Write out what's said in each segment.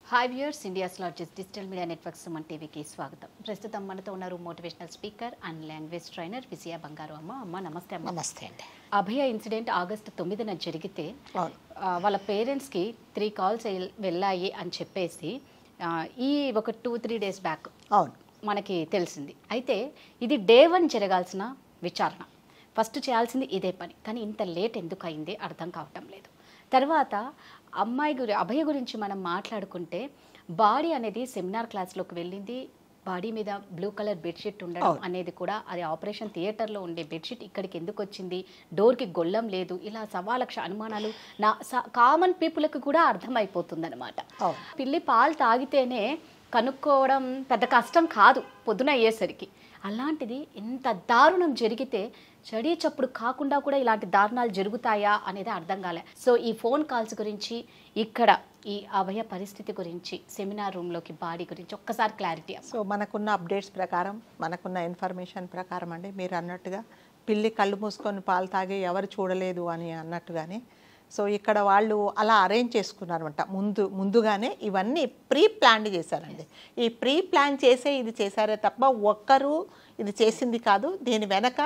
Hi viewers, India's largest digital media network Suman టీవీకి స్వాగతం. ప్రస్తుతం మనతో ఉన్నారు motivational speaker and language trainer Vijaya Bangaru. అమ్మ నమస్తే. నమస్తే అండి. అభయ ఇన్సిడెంట్ ఆగస్టు 9న జరిగితే వాళ్ళ పేరెంట్స్కి 3 కాల్స్ వెళ్ళాయి అని చెప్పేసి ఈ ఒక 2-3 డేస్ బ్యాక్ మనకి తెలిసింది. అయితే ఇది డే 1 జరగాల్సిన విచారణ, ఫస్ట్ చేయాల్సింది ఇదే పని. కానీ ఇంత లేట్ ఎందుకు అయింది అర్థం కావటం లేదు. తర్వాత అభయ గురించి మనం మాట్లాడుకుంటే బాడీ అనేది సెమినార్ క్లాస్లోకి వెళ్ళింది. బాడీ మీద బ్లూ కలర్ బెడ్షీట్ ఉండడం అనేది కూడా అది ఆపరేషన్ థియేటర్లో ఉండే బెడ్షీట్ ఇక్కడికి ఎందుకు వచ్చింది, డోర్కి గొల్లం లేదు, ఇలా 1,000,000 అనుమానాలు కామన్ పీపుల్కి కూడా అర్థమైపోతుంది అనమాట. పిల్లి పాలు తాగితేనే కనుక్కోవడం పెద్ద కష్టం కాదు పొద్దున అయ్యేసరికి. అలాంటిది ఇంత దారుణం జరిగితే చడి చప్పుడు కాకుండా కూడా ఇలాంటి దారుణాలు జరుగుతాయా అనేది అర్థం కాలే. సో ఈ ఫోన్ కాల్స్ గురించి, ఇక్కడ ఈ అభయ పరిస్థితి గురించి, సెమినార్ రూమ్లోకి బాడీ గురించి ఒక్కసారి క్లారిటీ. సో మనకున్న అప్డేట్స్ ప్రకారం, మనకున్న ఇన్ఫర్మేషన్ ప్రకారం అండి, మీరు అన్నట్టుగా పిల్లి కళ్ళు మూసుకొని పాలు తాగి ఎవరు చూడలేదు అని అన్నట్టుగానే సో ఇక్కడ వాళ్ళు అలా అరేంజ్ చేసుకున్నారనమాట. ముందుగానే ఇవన్నీ ప్రీ ప్లాన్ చేశారండి. ఈ ప్రీ ప్లాన్ చేసే ఇది చేశారే తప్ప ఒక్కరు ఇది చేసింది కాదు. దీని వెనక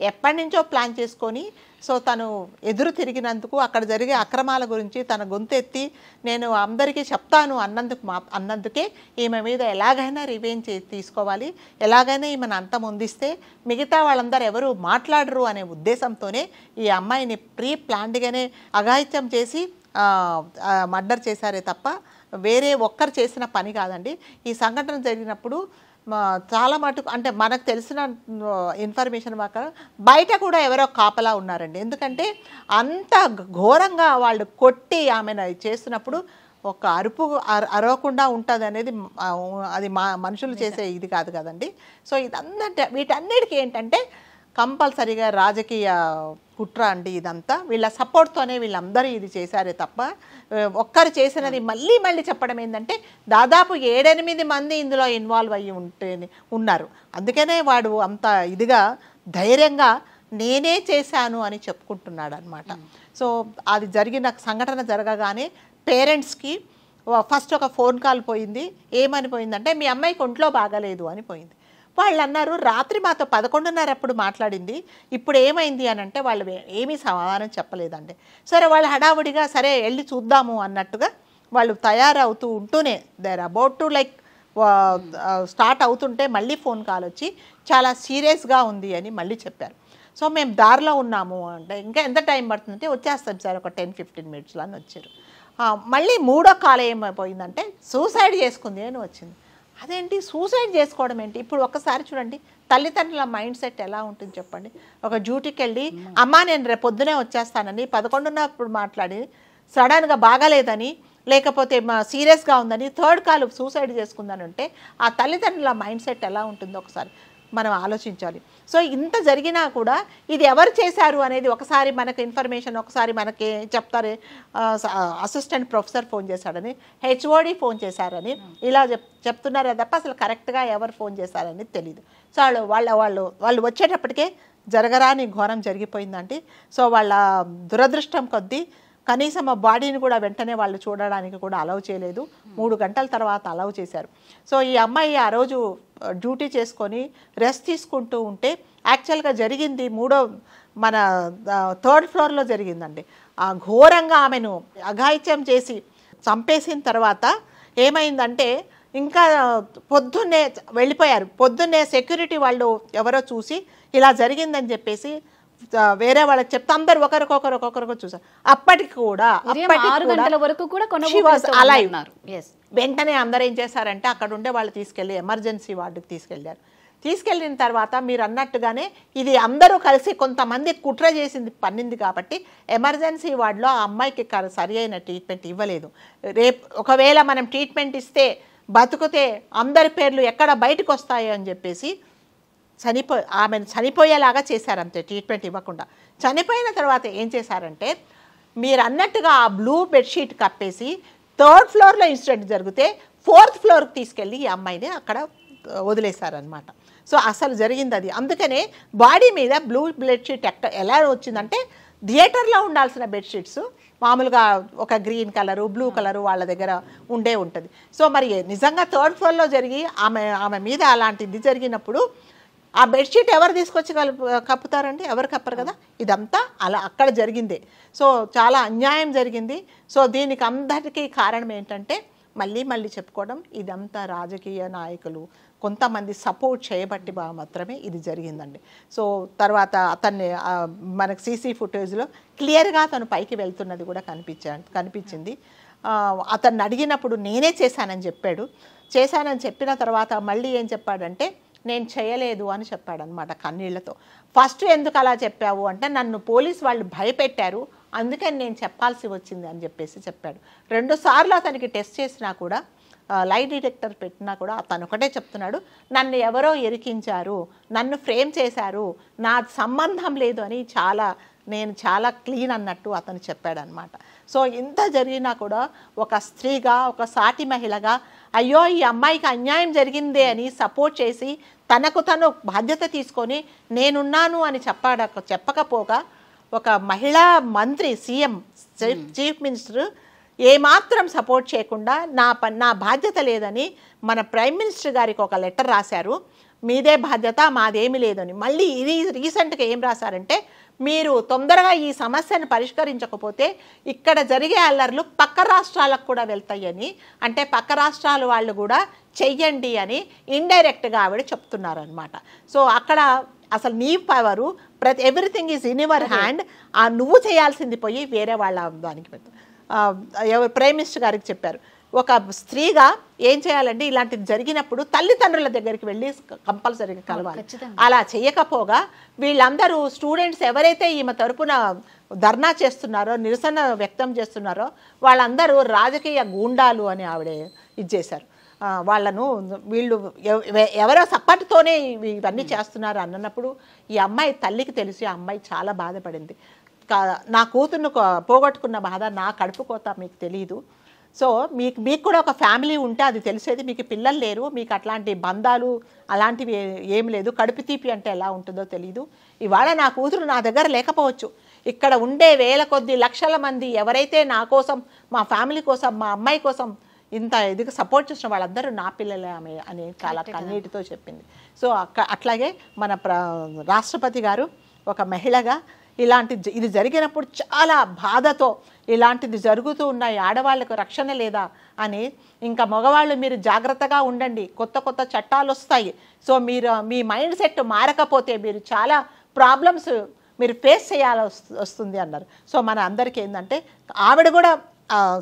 ఎప్పటి నుంచో ప్లాన్ చేసుకొని సో తను ఎదురు తిరిగినందుకు, అక్కడ జరిగే అక్రమాల గురించి తన గొంతెత్తి నేను అందరికీ చెప్తాను అన్నందుకే ఈమె మీద ఎలాగైనా రివెంజ్ తీసుకోవాలి, ఎలాగైనా ఈమెను అంతమొందిస్తే మిగతా వాళ్ళందరూ ఎవరు మాట్లాడరు అనే ఉద్దేశంతోనే ఈ అమ్మాయిని ప్రీ ప్లాన్డ్గానే అఘాయిత్యం చేసి మర్డర్ చేశారే తప్ప వేరే ఒక్కరు చేసిన పని కాదండి. ఈ సంఘటన జరిగినప్పుడు చాలా మటుకు అంటే మనకు తెలిసిన ఇన్ఫర్మేషన్ ప్రకారం బయట కూడా ఎవరో కాపలా ఉన్నారండి. ఎందుకంటే అంత ఘోరంగా వాళ్ళు కొట్టి ఆమెను చేస్తున్నప్పుడు ఒక అరుపు అరవకుండా ఉంటుంది అనేది అది మనుషులు చేసే ఇది కాదు కదండి. సో ఇదంతా వీటన్నిటికీ ఏంటంటే కంపల్సరీగా రాజకీయ కుట్ర అండి ఇదంతా. వీళ్ళ సపోర్ట్తోనే వీళ్ళందరూ ఇది చేశారే తప్ప ఒక్కరు చేసినది మళ్ళీ చెప్పడం ఏంటంటే దాదాపు 7-8 మంది ఇందులో ఇన్వాల్వ్ అయ్యి ఉన్నారు. అందుకనే వాడు అంత ఇదిగా ధైర్యంగా నేనే చేశాను అని చెప్పుకుంటున్నాడు అనమాట. సో అది జరిగిన సంఘటన జరగగానే పేరెంట్స్కి ఫస్ట్ ఒక ఫోన్ కాల్ పోయింది. ఏమని పోయిందంటే మీ అమ్మాయికి ఒంట్లో బాగాలేదు అని పోయింది. వాళ్ళు అన్నారు రాత్రి మాతో 11:30 అప్పుడు మాట్లాడింది, ఇప్పుడు ఏమైంది అని అంటే వాళ్ళు ఏమీ సమాధానం చెప్పలేదండి. సరే వాళ్ళు హడావుడిగా సరే వెళ్ళి చూద్దాము అన్నట్టుగా వాళ్ళు తయారవుతూ ఉంటూనే there about to like start అవుతుంటే మళ్ళీ ఫోన్ కాల్ వచ్చి చాలా సీరియస్గా ఉంది అని మళ్ళీ చెప్పారు. సో మేము దారిలో ఉన్నాము అంటే ఇంకా ఎంత టైం పడుతుందంటే వచ్చేస్తాం సార్ ఒక 10-15 మినిట్స్లో అని వచ్చారు. మళ్ళీ 3వ కాల్ ఏమైపోయిందంటే సూసైడ్ చేసుకుంది అని వచ్చింది. అదేంటి సూసైడ్ చేసుకోవడం ఏంటి? ఇప్పుడు ఒక్కసారి చూడండి తల్లిదండ్రుల మైండ్ సెట్ ఎలా ఉంటుంది చెప్పండి. ఒక డ్యూటీకి వెళ్ళి అమ్మా నేను రేపు పొద్దునే వచ్చేస్తానని 11:00 మాట్లాడి సడన్గా బాగాలేదని లేకపోతే సీరియస్గా ఉందని 3rd కాల్ సూసైడ్ చేసుకుందని అంటే ఆ తల్లిదండ్రుల మైండ్ సెట్ ఎలా ఉంటుందో ఒకసారి మనం ఆలోచించాలి. సో ఇంత జరిగినా కూడా ఇది ఎవరు చేశారు అనేది ఒకసారి మనకు ఇన్ఫర్మేషన్ ఒకసారి మనకి చెప్తారు. అసిస్టెంట్ ప్రొఫెసర్ ఫోన్ చేశాడని, హెచ్ఓడి ఫోన్ చేశారని ఇలా చెప్తున్నారే తప్ప అసలు కరెక్ట్గా ఎవరు ఫోన్ చేశారని తెలియదు. సో వాళ్ళు వచ్చేటప్పటికే జరగరాని ఘోరం జరిగిపోయిందండి. సో వాళ్ళ దురదృష్టం కొద్దీ కనీసం ఆ బాడీని కూడా వెంటనే వాళ్ళు చూడడానికి కూడా అలౌ చేయలేదు. 3 గంటల తర్వాత అలౌ చేశారు. సో ఈ అమ్మాయి ఆ రోజు డ్యూటీ చేసుకొని రెస్ట్ తీసుకుంటూ ఉంటే యాక్చువల్గా జరిగింది మన 3rd ఫ్లోర్లో జరిగిందండి. ఆ ఘోరంగా ఆమెను అఘాయిత్యం చేసి చంపేసిన తర్వాత ఏమైందంటే ఇంకా పొద్దున్నే వెళ్ళిపోయారు. పొద్దున్నే సెక్యూరిటీ వాళ్ళు ఎవరో చూసి ఇలా జరిగిందని చెప్పేసి వేరే వాళ్ళకి చెప్తే అందరు ఒకరికొకరు చూసారు. అప్పటికి కూడా వెంటనే అందరూ ఏం చేశారంటే అక్కడ ఉండే వాళ్ళు తీసుకెళ్ళి ఎమర్జెన్సీ వార్డుకి తీసుకెళ్ళిన తర్వాత మీరు అన్నట్టుగానే ఇది అందరూ కలిసి కొంతమంది కుట్ర చేసింది పన్నింది కాబట్టి ఎమర్జెన్సీ వార్డులో ఆ అమ్మాయికి సరి అయిన ట్రీట్మెంట్ ఇవ్వలేదు. రేపు ఒకవేళ మనం ట్రీట్మెంట్ ఇస్తే బతుకుతే అందరి పేర్లు ఎక్కడ బయటకు వస్తాయో అని చెప్పేసి ఆమెను చనిపోయేలాగా చేశారంతే, ట్రీట్మెంట్ ఇవ్వకుండా. చనిపోయిన తర్వాత ఏం చేశారంటే మీరు అన్నట్టుగా ఆ బ్లూ బెడ్షీట్ కప్పేసి 3rd ఫ్లోర్లో ఇన్సిడెంట్ జరిగితే 4th ఫ్లోర్కి తీసుకెళ్ళి ఈ అమ్మాయిని అక్కడ వదిలేశారనమాట. సో అసలు జరిగింది అది. అందుకనే బాడీ మీద బ్లూ బెడ్షీట్ ఎలా వచ్చిందంటే థియేటర్లో ఉండాల్సిన బెడ్షీట్స్ మామూలుగా ఒక గ్రీన్ కలరు బ్లూ కలరు వాళ్ళ దగ్గర ఉండే ఉంటుంది. సో మరి నిజంగా 3rd ఫ్లోర్లో జరిగి ఆమె మీద అలాంటిది జరిగినప్పుడు ఆ బెడ్షీట్ ఎవరు తీసుకొచ్చి కప్పుతారండి? ఎవరు కప్పరు కదా. ఇదంతా అలా అక్కడ జరిగిందే. సో చాలా అన్యాయం జరిగింది. సో దీనికి అందరికీ కారణం ఏంటంటే మళ్ళీ చెప్పుకోవడం, ఇదంతా రాజకీయ నాయకులు కొంతమంది సపోర్ట్ చేయబట్టి మాత్రమే ఇది జరిగిందండి. సో తర్వాత అతన్ని మనకు సీసీ ఫుటేజ్లో క్లియర్గా అతను పైకి వెళ్తున్నది కూడా కనిపించింది. అతన్ని అడిగినప్పుడు నేనే చేశానని చెప్పాడు. చేశానని చెప్పిన తర్వాత మళ్ళీ ఏం చెప్పాడంటే నేను చేయలేదు అని చెప్పాడనమాట కన్నీళ్లతో. ఫస్ట్ ఎందుకు అలా చెప్పావు అంటే నన్ను పోలీసు వాళ్ళు భయపెట్టారు, అందుకని నేను చెప్పాల్సి వచ్చింది అని చెప్పాడు. 2 సార్లు అతనికి టెస్ట్ చేసినా కూడా లై డిటెక్టర్ పెట్టినా కూడా అతను ఒకటే చెప్తున్నాడు, నన్ను ఎవరో ఇరికించారు, నన్ను ఫ్రేమ్ చేశారు, నా సంబంధం లేదు అని నేను చాలా క్లీన్ అన్నట్టు అతను చెప్పాడనమాట. సో ఇంత జరిగినా కూడా ఒక స్త్రీగా, ఒక సాటి మహిళగా అయ్యో ఈ అమ్మాయికి అన్యాయం జరిగిందే అని సపోర్ట్ చేసి తనకు తను బాధ్యత తీసుకొని నేనున్నాను అని చెప్పకపోగా ఒక మహిళా మంత్రి, సీఎం, చీఫ్ మినిస్టర్ ఏమాత్రం సపోర్ట్ చేయకుండా నా బాధ్యత లేదని మన ప్రైమ్ మినిస్టర్ గారికి ఒక లెటర్ రాశారు, మీదే బాధ్యత మాదేమీ లేదని. మళ్ళీ ఇది రీసెంట్గా ఏం రాశారంటే మీరు తొందరగా ఈ సమస్యను పరిష్కరించకపోతే ఇక్కడ జరిగే అల్లర్లు పక్క రాష్ట్రాలకు కూడా వెళ్తాయని, అంటే పక్క రాష్ట్రాల వాళ్ళు కూడా చెయ్యండి అని ఇండైరెక్ట్గా ఆవిడ చెప్తున్నారనమాట. సో అక్కడ అసలు నీ power everything is in your hand, నువ్వు చేయాల్సింది పోయి వేరే వాళ్ళ దానికి ప్రైమ్ మినిస్టర్ గారికి చెప్పారు. ఒక స్త్రీగా ఏం చేయాలంటే ఇలాంటిది జరిగినప్పుడు తల్లిదండ్రుల దగ్గరికి వెళ్ళి కంపల్సరీగా కలవాలి. అలా చేయకపోగా వీళ్ళందరూ స్టూడెంట్స్ ఎవరైతే ఈమె తరపున ధర్నా చేస్తున్నారో, నిరసన వ్యక్తం చేస్తున్నారో వాళ్ళందరూ రాజకీయ గూండాలు అని ఆవిడ ఇచ్చేశారు. వాళ్ళను వీళ్ళు ఎవరో సప్పటితోనే ఇవన్నీ చేస్తున్నారు అన్నప్పుడు ఈ అమ్మాయి తల్లికి తెలిసి ఆ అమ్మాయి చాలా బాధపడింది. నా కూతుర్ను పోగొట్టుకున్న బాధ, నా కడుపు కోత మీకు తెలియదు. సో మీకు కూడా ఒక ఫ్యామిలీ ఉంటే అది తెలిసేది. మీకు పిల్లలు లేరు, మీకు అట్లాంటి బంధాలు అలాంటివి ఏం లేదు, కడుపు తీపి అంటే ఎలా ఉంటుందో తెలీదు. ఇవాళ నా కూతురు నా దగ్గర లేకపోవచ్చు, ఇక్కడ ఉండే వేల కొద్ది లక్షల మంది ఎవరైతే నా కోసం, మా ఫ్యామిలీ కోసం, మా అమ్మాయి కోసం ఇంత ఇదిగా సపోర్ట్ చేసిన వాళ్ళందరూ నా పిల్లలే ఆమె అని చాలా కన్నీటితో చెప్పింది. సో అట్లాగే మన రాష్ట్రపతి గారు ఒక మహిళగా ఇది జరిగినప్పుడు చాలా బాధతో ఇలాంటిది జరుగుతూ ఉన్నాయి, ఆడవాళ్లకు రక్షణ లేదా అని, ఇంకా మగవాళ్ళు మీరు జాగ్రత్తగా ఉండండి, కొత్త చట్టాలు వస్తాయి, సో మీ మైండ్ సెట్ మారకపోతే మీరు చాలా ప్రాబ్లమ్స్ మీరు ఫేస్ చేయాల్సి వస్తుంది అన్నారు. సో మన అందరికీ ఏంటంటే ఆవిడ కూడా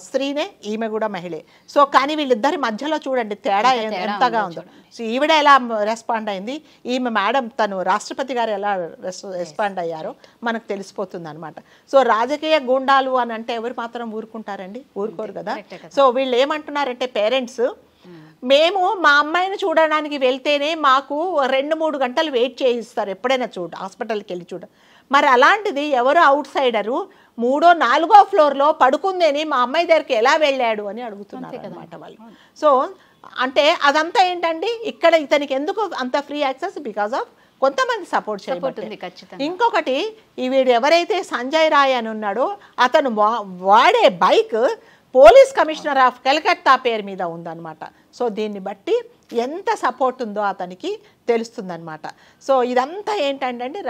స్త్రీనే, ఈమె కూడా మహిళే. సో కానీ వీళ్ళిద్దరి మధ్యలో చూడండి తేడా ఎంతగా ఉందో. సో ఈవిడ ఎలా రెస్పాండ్ అయింది, ఈమె మేడం తను రాష్ట్రపతి గారు ఎలా రెస్పాండ్ అయ్యారో మనకు తెలిసిపోతుంది అనమాట. సో రాజకీయ గూండాలు అని అంటే ఎవరు మాత్రం ఊరుకుంటారండి? ఊరుకోరు కదా. సో వీళ్ళు ఏమంటున్నారంటే పేరెంట్స్, మేము మా అమ్మాయిని చూడడానికి వెళ్తేనే మాకు 2-3 గంటలు వెయిట్ చేయిస్తారు ఎప్పుడైనా హాస్పిటల్కి వెళ్ళి మరి అలాంటిది ఎవరో అవుట్ సైడరు 3వ 4వ ఫ్లోర్లో పడుకుందేని మా అమ్మాయి దగ్గరికి ఎలా వెళ్ళాడు అని అడుగుతున్నారు అన్నమాట వాళ్ళు. సో అంటే అదంతా ఏంటండి, ఇక్కడ ఇతనికి ఎందుకు అంత ఫ్రీ యాక్సెస్? బికాస్ ఆఫ్ కొంతమంది సపోర్ట్ చేయబడుతుంది. ఇంకొకటి వీడు ఎవరైతే సంజయ్ రాయ్ అని ఉన్నాడో అతను వాడే bike police commissioner of Calcutta పేరు మీద ఉందన్నమాట. సో దీన్ని బట్టి ఎంత సపోర్ట్ ఉందో అతనికి తెలుస్తుందన్నమాట. సో ఇదంతా ఏంటంటే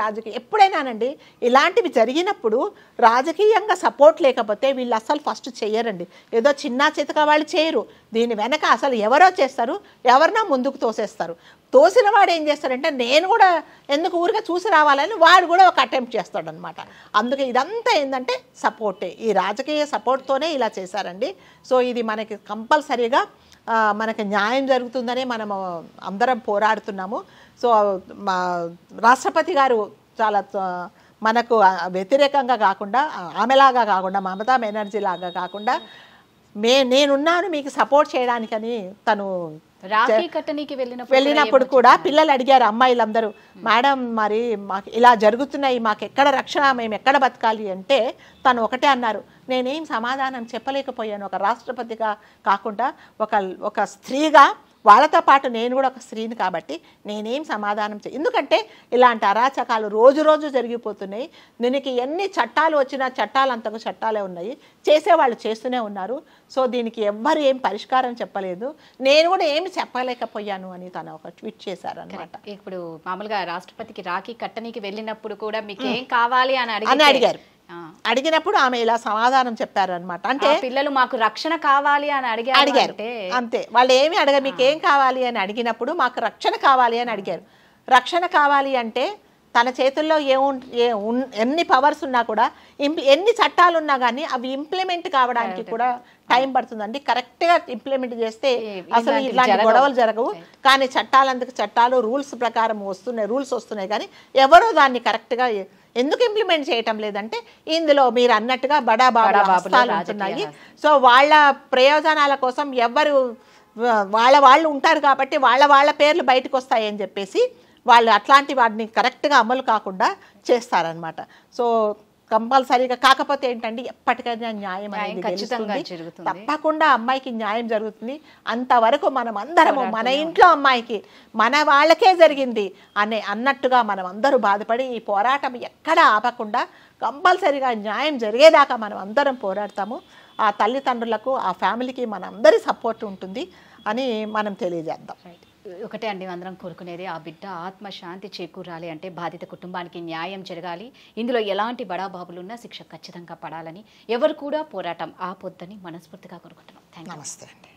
ఎప్పుడైనానండి ఇలాంటివి జరిగినప్పుడు రాజకీయంగా సపోర్ట్ లేకపోతే వీళ్ళు అసలు ఫస్ట్ చేయరండి. ఏదో చిన్న చితక వాళ్ళు చేయరు, దీని వెనక అసలు ఎవరో చేస్తారు, ఎవరినో ముందుకు తోసేస్తారు. తోసిన వాడు ఏం చేస్తాడంటే నేను కూడా ఎందుకు ఊరిగా చూసి రావాలని వాడు కూడా ఒక అటెంప్ట్ చేస్తాడనమాట. అందుకే ఇదంతా ఏంటంటే సపోర్టే, ఈ రాజకీయ సపోర్ట్తోనే ఇలా చేశారండి. సో ఇది మనకి కంపల్సరీగా మనకి న్యాయం జరుగుతుందనే మనం అందరం పోరాడుతున్నాము. సో మా రాష్ట్రపతి గారు చాలా మనకు వ్యతిరేకంగా కాకుండా, ఆమెలాగా కాకుండా, మమతా బెనర్జీ లాగా కాకుండా నేనున్నాను మీకు సపోర్ట్ చేయడానికని తను వెళ్ళినప్పుడు కూడా పిల్లలు అడిగారు, అమ్మాయిలందరూ, మేడం మరి మాకు ఇలా జరుగుతున్నాయి, మాకు ఎక్కడ రక్షణ, మేము ఎక్కడ బతకాలి అంటే తను ఒకటే అన్నారు, నేనేం సమాధానం చెప్పలేకపోయాను. ఒక రాష్ట్రపతిగా కాకుండా ఒక స్త్రీగా వాళ్ళతో పాటు నేను కూడా ఒక స్త్రీని కాబట్టి నేనేం సమాధానం ఎందుకంటే ఇలాంటి అరాచకాలు రోజు రోజు జరిగిపోతున్నాయి. దీనికి ఎన్ని చట్టాలు వచ్చినా చట్టాలంతకు చట్టాలే ఉన్నాయి, చేసేవాళ్ళు చేస్తూనే ఉన్నారు. సో దీనికి ఎవ్వరు ఏం పరిష్కారం చెప్పలేదు, నేను కూడా ఏమి చెప్పలేకపోయాను అని తను ఒక ట్వీట్ చేశారన్నమాట. ఇప్పుడు మామూలుగా రాష్ట్రపతికి రాఖీ కట్టనీకి వెళ్ళినప్పుడు కూడా మీకు ఏం కావాలి అని అడిగారు. అడిగినప్పుడు ఆమె ఇలా సమాధానం చెప్పారనమాట. అంటే పిల్లలు మాకు రక్షణ కావాలి అని అడిగారు. అంతే, వాళ్ళు ఏమి మీకు ఏం కావాలి అని అడిగినప్పుడు మాకు రక్షణ కావాలి అని అడిగారు. రక్షణ కావాలి అంటే తన చేతుల్లో ఎన్ని పవర్స్ ఉన్నా కూడా, ఎన్ని చట్టాలు ఉన్నా కానీ అవి ఇంప్లిమెంట్ కావడానికి కూడా టైం పడుతుందండి. కరెక్ట్గా ఇంప్లిమెంట్ చేస్తే అసలు ఇలాంటి గొడవలు జరగవు. కానీ చట్టాలందుకు చట్టాలు రూల్స్ ప్రకారం రూల్స్ వస్తున్నాయి కానీ ఎవరో దాన్ని కరెక్ట్గా ఎందుకు ఇంప్లిమెంట్ చేయటం లేదంటే ఇందులో మీరు అన్నట్టుగా బడా బాబులు ఉంటున్నాయి. సో వాళ్ళ ప్రయోజనాల కోసం ఎవరు వాళ్ళు ఉంటారు కాబట్టి వాళ్ళ పేర్లు బయటకు వస్తాయని చెప్పేసి వాళ్ళు అట్లాంటి వాటిని కరెక్ట్గా అమలు కాకుండా చేస్తారనమాట. సో కంపల్సరీగా కాకపోతే ఏంటంటే ఎప్పటికైనా న్యాయం అనేది గెలుస్తుంది, తప్పకుండా అమ్మాయికి న్యాయం జరుగుతుంది. అంతవరకు మనం అందరము మన ఇంట్లో అమ్మాయికి మన వాళ్ళకే జరిగింది అన్నట్టుగా మనం అందరూ బాధపడి ఈ పోరాటం ఎక్కడ ఆపకుండా కంపల్సరీగా న్యాయం జరిగేదాకా మనం అందరం పోరాడతాము. ఆ తల్లిదండ్రులకు ఆ ఫ్యామిలీకి మన అందరి సపోర్ట్ ఉంటుంది అని మనం తెలియజేద్దాం. ఒకటే అండి, అందరం కోరుకునేది ఆ బిడ్డ ఆత్మశాంతి చేకూరాలి అంటే బాధిత కుటుంబానికి న్యాయం జరగాలి. ఇందులో ఎలాంటి బడాబాబులున్నా శిక్ష ఖచ్చితంగా పడాలని ఎవరు కూడా పోరాటం ఆపొద్దని మనస్ఫూర్తిగా కోరుకుంటున్నాం. Thank you. నమస్తే అండి.